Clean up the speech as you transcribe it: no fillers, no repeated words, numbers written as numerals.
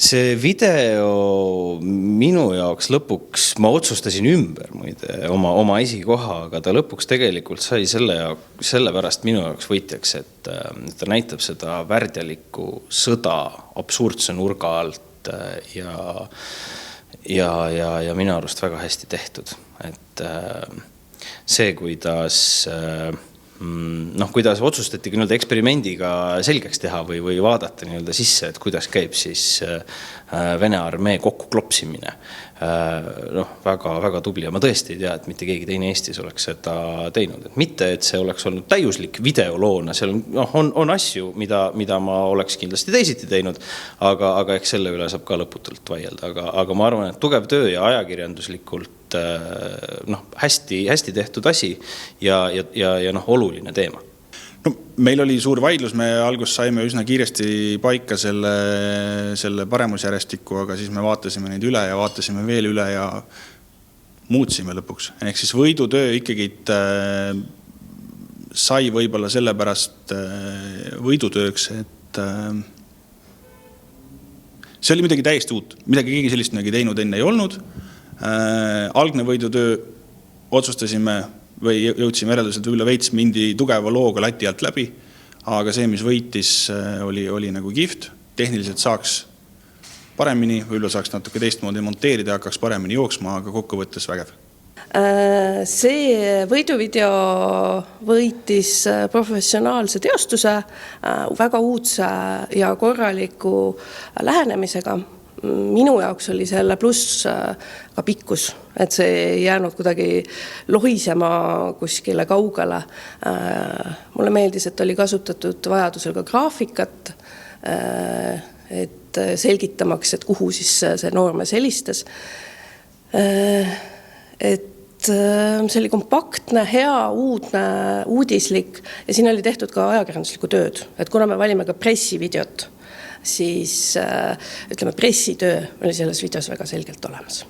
See video minu jaoks lõpuks, ma otsustasin ümber muide oma esikoha, aga ta lõpuks tegelikult sai sellepärast minu jaoks võitjaks, et ta näitab seda värdjalikku sõda absurdse nurga alt ja minu arust väga hästi tehtud. Et see, kuidas otsustatigi eksperimendiga selgeks teha või vaadata sisse, et kuidas käib siis Vene armee kokku klopsimine. Väga tubli ja ma tõesti ei tea, et mitte keegi teine Eestis oleks seda teinud. Et mitte, et see oleks olnud täiuslik videoloona, seal on asju, mida ma oleks kindlasti teisiti teinud, aga eks selle üle saab ka lõputult vaielda. Aga ma arvan, et tugev töö ja ajakirjanduslikult hästi tehtud asi ja oluline teema. No, meil oli suur vaidlus, me algus saime üsna kiiresti paika selle paremusjärjestikku, aga siis me vaatasime neid üle ja vaatasime veel üle ja muutsime lõpuks. Ehk siis võidutöö ikkagi sai võib-olla sellepärast võidutööks, et see oli midagi täiesti uut. Midagi keegi sellist teinud enne ei olnud. Algne võidutöö otsustasime või jõudsime järeldused võib-olla veits mindi tugeva looga lati alt läbi, aga see, mis võitis, oli nagu kihvt. Tehniliselt saaks paremini, võib-olla saaks natuke teistmoodi monteerida, hakkaks paremini jooksma, aga kokkuvõttes vägev. See võiduvideo võitis professionaalse teostuse, väga uudse ja korraliku lähenemisega. Minu jaoks oli selle pluss ka pikkus, et see ei jäänud kuidagi lohisema kuskile kaugele. Mulle meeldis, et oli kasutatud vajadusel ka graafikat, et selgitamaks, et kuhu siis see noormees helistas. Et see oli kompaktne, hea, uudne, uudislik ja siin oli tehtud ka ajakirjanduslikku tööd. Et kuna me valime ka pressivideot, siis ütleme, pressitöö oli selles videos väga selgelt olemas.